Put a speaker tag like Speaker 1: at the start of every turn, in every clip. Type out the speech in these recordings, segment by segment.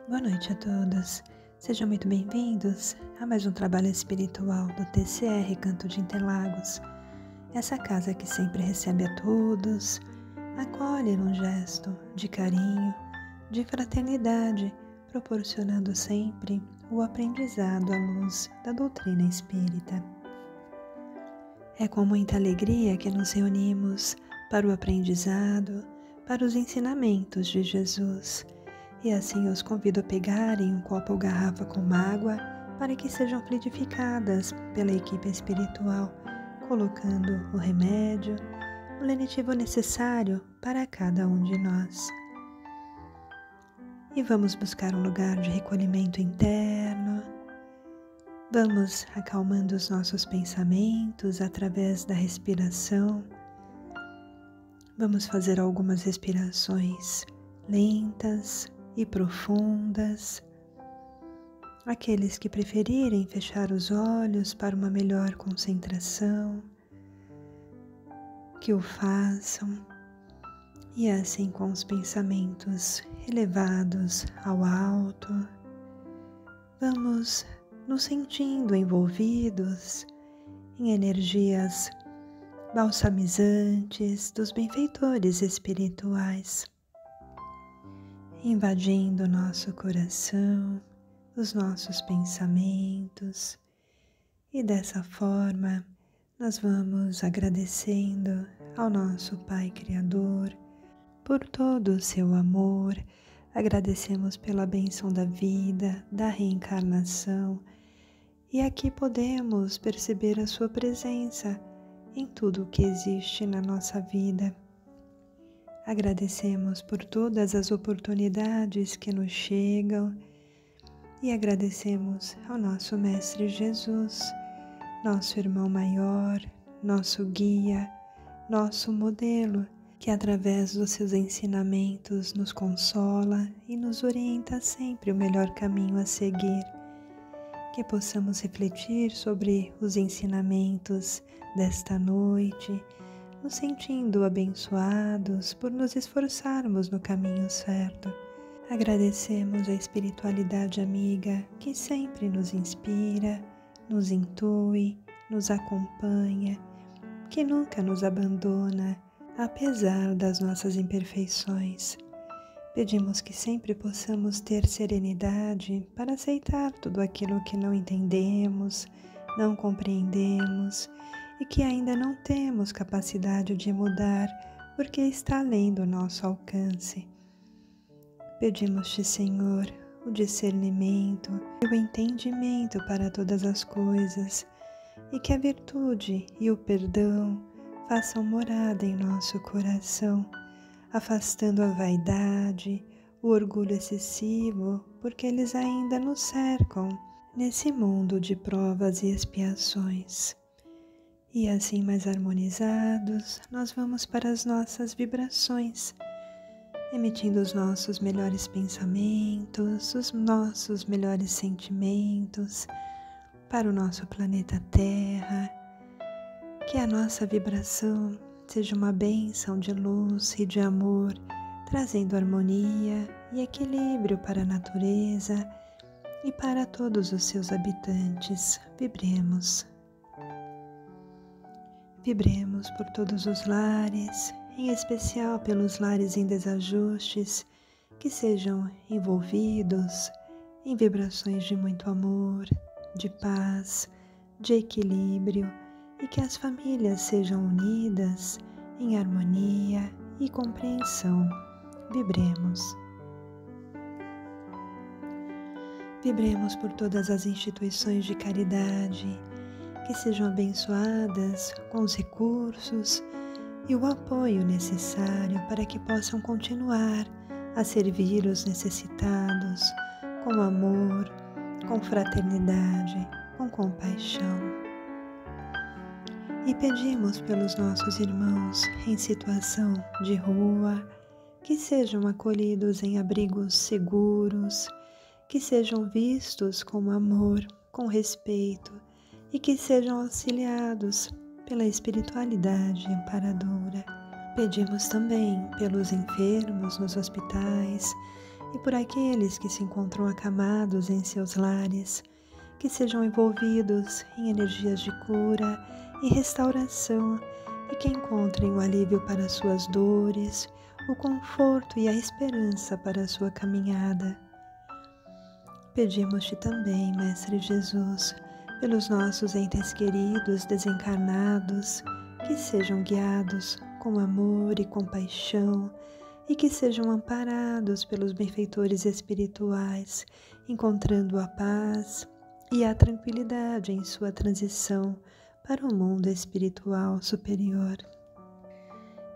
Speaker 1: Boa noite a todos. Sejam muito bem-vindos a mais um trabalho espiritual do TCR Canto de Interlagos. Essa casa que sempre recebe a todos, acolhe num gesto de carinho, de fraternidade, proporcionando sempre o aprendizado à luz da doutrina espírita. É com muita alegria que nos reunimos para o aprendizado, para os ensinamentos de Jesus. E assim os convido a pegarem um copo ou garrafa com água para que sejam fluidificadas pela equipe espiritual, colocando o remédio, o lenitivo necessário para cada um de nós. E vamos buscar um lugar de recolhimento interno. Vamos acalmando os nossos pensamentos através da respiração. Vamos fazer algumas respirações lentas e profundas. Aqueles que preferirem fechar os olhos para uma melhor concentração, que o façam, e assim com os pensamentos elevados ao alto, vamos nos sentindo envolvidos em energias balsamizantes dos benfeitores espirituais, invadindo o nosso coração, os nossos pensamentos, e dessa forma nós vamos agradecendo ao nosso Pai Criador por todo o seu amor, agradecemos pela bênção da vida, da reencarnação, e aqui podemos perceber a sua presença em tudo o que existe na nossa vida. Agradecemos por todas as oportunidades que nos chegam e agradecemos ao nosso Mestre Jesus, nosso irmão maior, nosso guia, nosso modelo, que através dos seus ensinamentos nos consola e nos orienta sempre o melhor caminho a seguir. Que possamos refletir sobre os ensinamentos desta noite, nos sentindo abençoados por nos esforçarmos no caminho certo. Agradecemos a espiritualidade amiga que sempre nos inspira, nos intui, nos acompanha, que nunca nos abandona, apesar das nossas imperfeições. Pedimos que sempre possamos ter serenidade para aceitar tudo aquilo que não entendemos, não compreendemos, e que ainda não temos capacidade de mudar porque está além do nosso alcance. Pedimos-te, Senhor, o discernimento e o entendimento para todas as coisas, e que a virtude e o perdão façam morada em nosso coração, afastando a vaidade, o orgulho excessivo, porque eles ainda nos cercam nesse mundo de provas e expiações. E assim, mais harmonizados, nós vamos para as nossas vibrações, emitindo os nossos melhores pensamentos, os nossos melhores sentimentos para o nosso planeta Terra. Que a nossa vibração seja uma bênção de luz e de amor, trazendo harmonia e equilíbrio para a natureza e para todos os seus habitantes. Vibremos. Vibremos por todos os lares, em especial pelos lares em desajustes, que sejam envolvidos em vibrações de muito amor, de paz, de equilíbrio, e que as famílias sejam unidas em harmonia e compreensão. Vibremos. Vibremos por todas as instituições de caridade, que sejam abençoadas com os recursos e o apoio necessário para que possam continuar a servir os necessitados com amor, com fraternidade, com compaixão. E pedimos pelos nossos irmãos em situação de rua, que sejam acolhidos em abrigos seguros, que sejam vistos com amor, com respeito, e que sejam auxiliados pela espiritualidade amparadora. Pedimos também pelos enfermos nos hospitais e por aqueles que se encontram acamados em seus lares, que sejam envolvidos em energias de cura e restauração e que encontrem o alívio para suas dores, o conforto e a esperança para a sua caminhada. Pedimos-te também, Mestre Jesus, pelos nossos entes queridos desencarnados, que sejam guiados com amor e compaixão e que sejam amparados pelos benfeitores espirituais, encontrando a paz e a tranquilidade em sua transição para o mundo espiritual superior.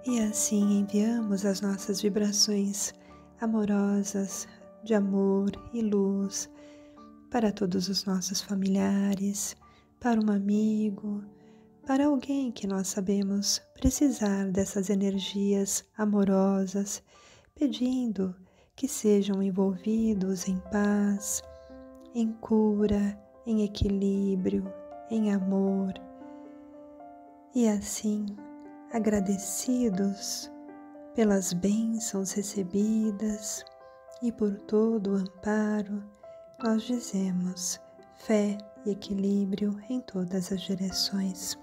Speaker 1: E assim enviamos as nossas vibrações amorosas de amor e luz para todos os nossos familiares, para um amigo, para alguém que nós sabemos precisar dessas energias amorosas, pedindo que sejam envolvidos em paz, em cura, em equilíbrio, em amor. E assim, agradecidos pelas bênçãos recebidas e por todo o amparo, nós dizemos fé e equilíbrio em todas as direções.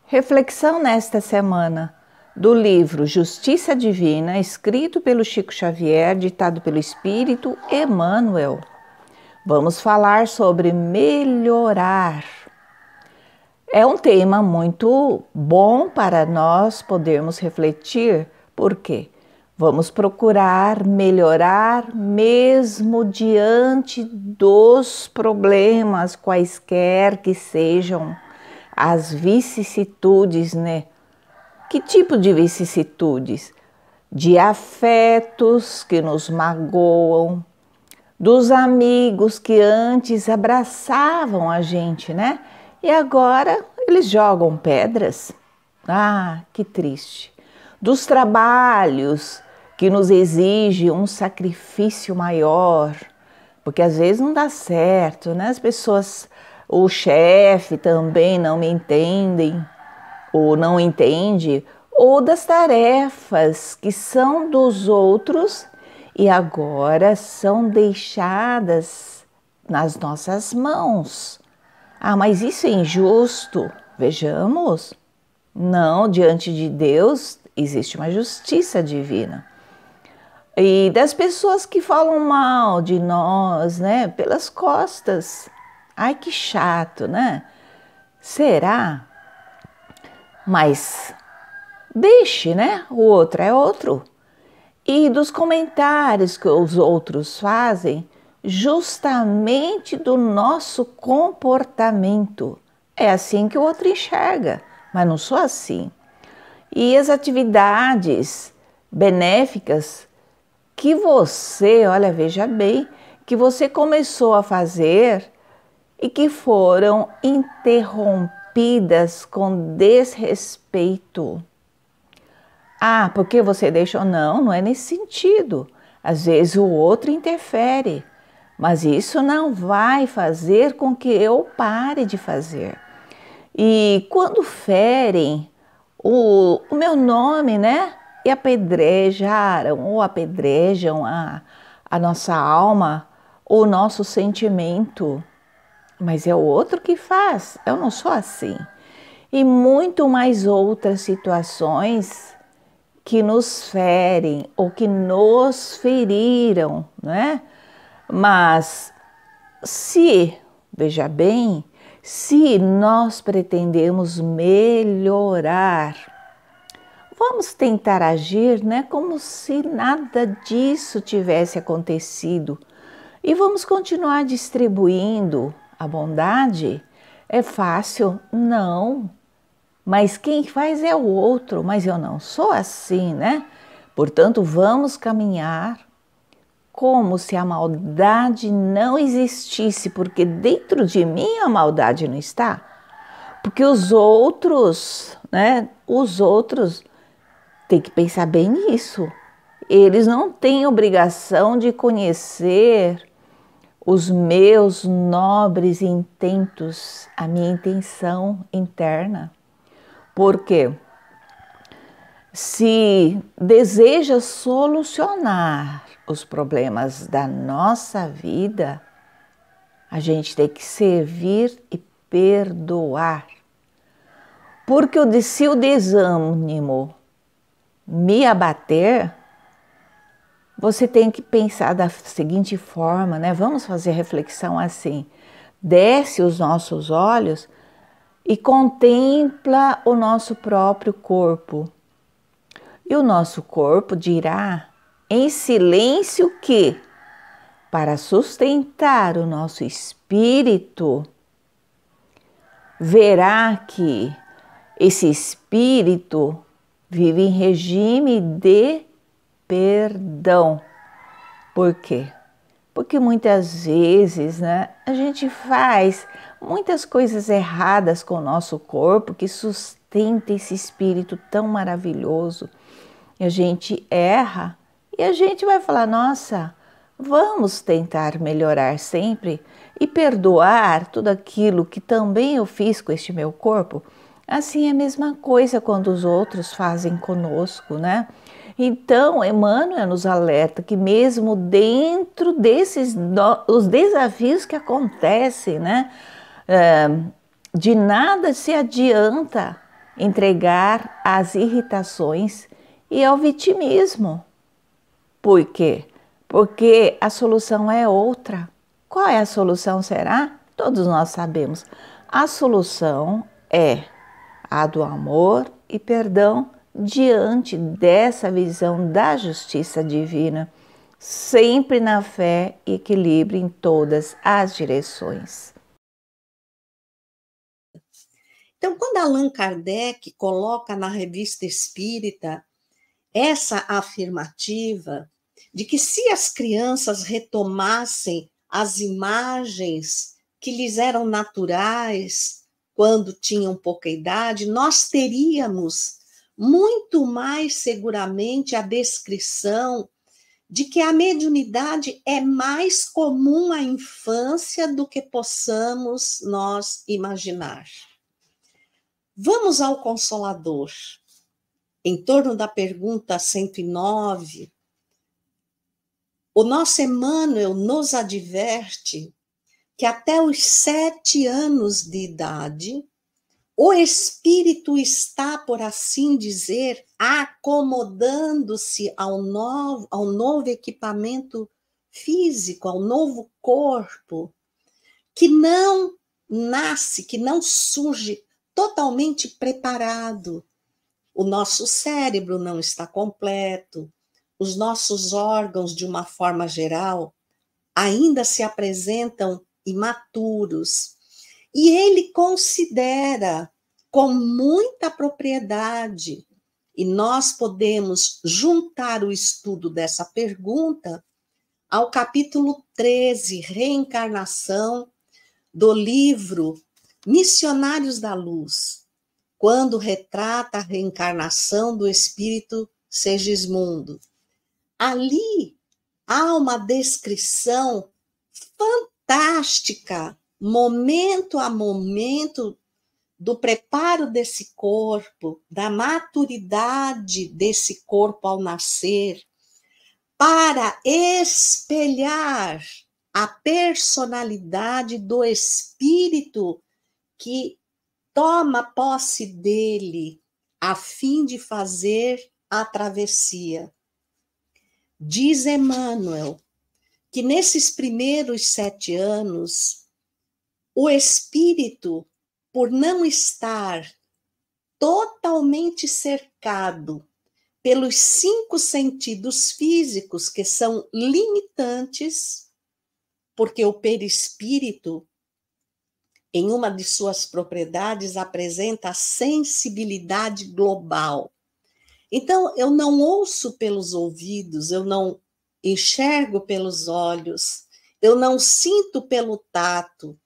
Speaker 2: Reflexão nesta semana do livro Justiça Divina, escrito pelo Chico Xavier, ditado pelo Espírito Emmanuel. Vamos falar sobre melhorar. É um tema muito bom para nós podermos refletir, porque vamos procurar melhorar mesmo diante dos problemas, quaisquer que sejam as vicissitudes, né? Que tipo de vicissitudes? De afetos que nos magoam, dos amigos que antes abraçavam a gente, né? E agora eles jogam pedras. Ah, que triste. Dos trabalhos que nos exigem um sacrifício maior, porque às vezes não dá certo, né? As pessoas, o chefe também não me entendem, ou não entende, ou das tarefas que são dos outros e agora são deixadas nas nossas mãos. Ah, mas isso é injusto. Vejamos. Não, diante de Deus existe uma justiça divina. E das pessoas que falam mal de nós, né, pelas costas. Ai, que chato, né? Será? Mas deixe, né? O outro é outro. E dos comentários que os outros fazem, justamente do nosso comportamento. É assim que o outro enxerga, mas não sou assim. E as atividades benéficas que você, olha, veja bem, que você começou a fazer e que foram interrompidas com desrespeito. Ah, porque você deixou? Não, não é nesse sentido. Às vezes o outro interfere, mas isso não vai fazer com que eu pare de fazer. E quando ferem o meu nome, né? E apedrejaram ou apedrejam a nossa alma, o nosso sentimento. Mas é o outro que faz, eu não sou assim. E muito mais outras situações que nos ferem ou que nos feriram, né? Mas veja bem, se nós pretendemos melhorar, vamos tentar agir, né, como se nada disso tivesse acontecido e vamos continuar distribuindo a bondade. É fácil? Não. Mas quem faz é o outro, mas eu não sou assim, né? Portanto, vamos caminhar como se a maldade não existisse, porque dentro de mim a maldade não está. Porque os outros, né? Os outros têm que pensar bem nisso. Eles não têm obrigação de conhecer os meus nobres intentos, a minha intenção interna. Porque se deseja solucionar os problemas da nossa vida, a gente tem que servir e perdoar. Porque se o desânimo me abater, você tem que pensar da seguinte forma, né? Vamos fazer reflexão assim. Desce os nossos olhos e contempla o nosso próprio corpo. E o nosso corpo dirá em silêncio que, para sustentar o nosso espírito, verá que esse espírito vive em regime de perdão. Por quê? Porque muitas vezes, né, a gente faz muitas coisas erradas com o nosso corpo que sustenta esse espírito tão maravilhoso. E a gente erra e a gente vai falar, nossa, vamos tentar melhorar sempre e perdoar tudo aquilo que também eu fiz com este meu corpo. Assim é a mesma coisa quando os outros fazem conosco, né? Então, Emmanuel nos alerta que mesmo dentro desses os desafios que acontecem, né? De nada se adianta entregar às irritações e ao vitimismo. Por quê? Porque a solução é outra. Qual é a solução, será? Todos nós sabemos. A solução é a do amor e perdão diante dessa visão da justiça divina, sempre na fé e equilíbrio em todas as direções.
Speaker 3: Então, quando Allan Kardec coloca na Revista Espírita essa afirmativa de que se as crianças retomassem as imagens que lhes eram naturais quando tinham pouca idade, nós teríamos muito mais seguramente a descrição de que a mediunidade é mais comum à infância do que possamos nós imaginar. Vamos ao Consolador. Em torno da pergunta 109, o nosso Emmanuel nos adverte que até os 7 anos de idade, o espírito está, por assim dizer, acomodando-se ao novo equipamento físico, ao novo corpo, que não nasce, que não surge totalmente preparado. O nosso cérebro não está completo, os nossos órgãos, de uma forma geral, ainda se apresentam imaturos. E ele considera com muita propriedade, e nós podemos juntar o estudo dessa pergunta ao capítulo 13, Reencarnação, do livro Missionários da Luz, quando retrata a reencarnação do espírito Segismundo. Ali há uma descrição fantástica, momento a momento, do preparo desse corpo, da maturidade desse corpo ao nascer, para espelhar a personalidade do espírito que toma posse dele a fim de fazer a travessia. Diz Emmanuel que nesses primeiros 7 anos, o espírito, por não estar totalmente cercado pelos 5 sentidos físicos, que são limitantes, porque o perispírito, em uma de suas propriedades, apresenta a sensibilidade global. Então, eu não ouço pelos ouvidos, eu não enxergo pelos olhos, eu não sinto pelo tato,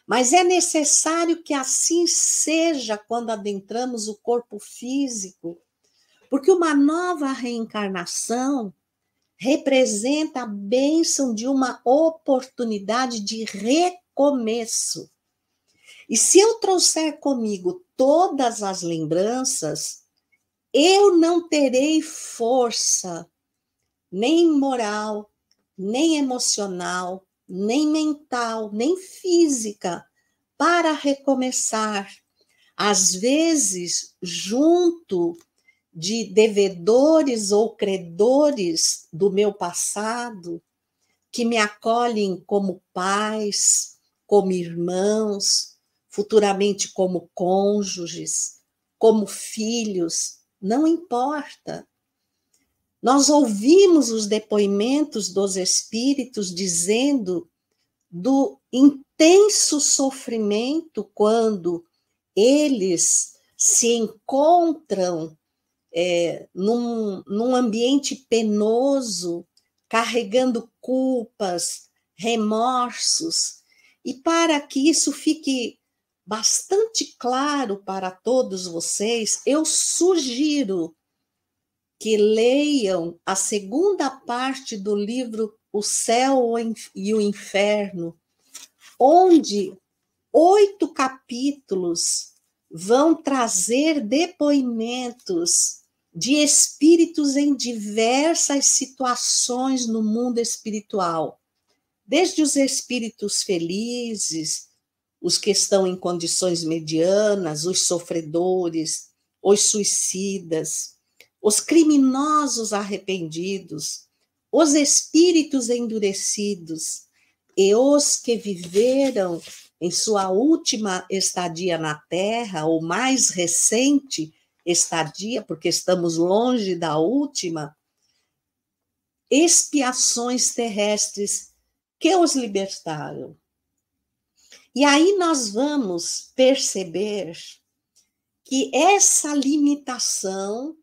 Speaker 3: mas é necessário que assim seja quando adentramos o corpo físico, porque uma nova reencarnação representa a bênção de uma oportunidade de recomeço. E se eu trouxer comigo todas as lembranças, eu não terei força, nem moral, nem emocional, nem mental, nem física, para recomeçar. Às vezes, junto de devedores ou credores do meu passado, que me acolhem como pais, como irmãos, futuramente como cônjuges, como filhos, não importa. Nós ouvimos os depoimentos dos espíritos dizendo do intenso sofrimento quando eles se encontram num ambiente penoso, carregando culpas, remorsos. E para que isso fique bastante claro para todos vocês, eu sugiro que leiam a segunda parte do livro O Céu e o Inferno, onde 8 capítulos vão trazer depoimentos de espíritos em diversas situações no mundo espiritual, desde os espíritos felizes, os que estão em condições medianas, os sofredores, os suicidas, os criminosos arrependidos, os espíritos endurecidos e os que viveram em sua última estadia na Terra, ou mais recente estadia, porque estamos longe da última, expiações terrestres que os libertaram. E aí nós vamos perceber que essa limitação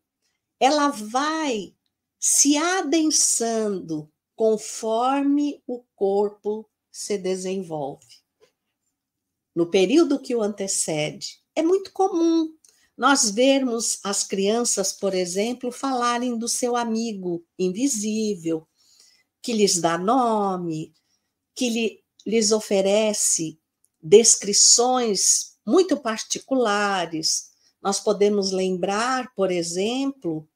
Speaker 3: ela vai se adensando conforme o corpo se desenvolve. No período que o antecede, é muito comum nós vermos as crianças, por exemplo, falarem do seu amigo invisível, que lhes dá nome, que lhes oferece descrições muito particulares. Nós podemos lembrar, por exemplo,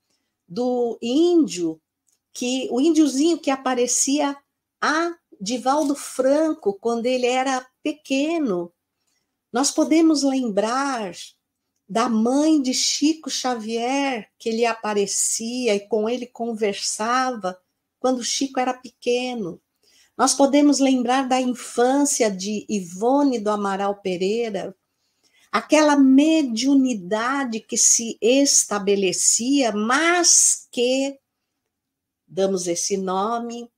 Speaker 3: do índio, o índiozinho que aparecia a Divaldo Franco quando ele era pequeno. Nós podemos lembrar da mãe de Chico Xavier, que ele aparecia e com ele conversava quando Chico era pequeno. Nós podemos lembrar da infância de Ivone do Amaral Pereira, aquela mediunidade que se estabelecia, mas que, damos esse nome,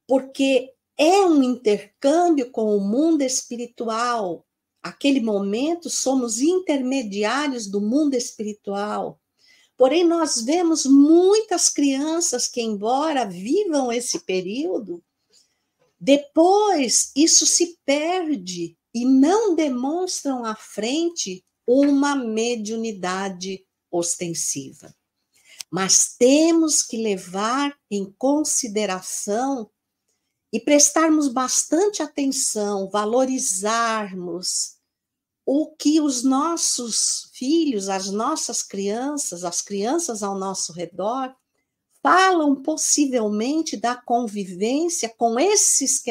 Speaker 3: porque é um intercâmbio com o mundo espiritual. Aquele momento, somos intermediários do mundo espiritual. Porém, nós vemos muitas crianças que, embora vivam esse período, depois isso se perde e não demonstram à frente uma mediunidade ostensiva. Mas temos que levar em consideração e prestarmos bastante atenção, valorizarmos o que os nossos filhos, as nossas crianças, as crianças ao nosso redor, falam possivelmente da convivência com esses que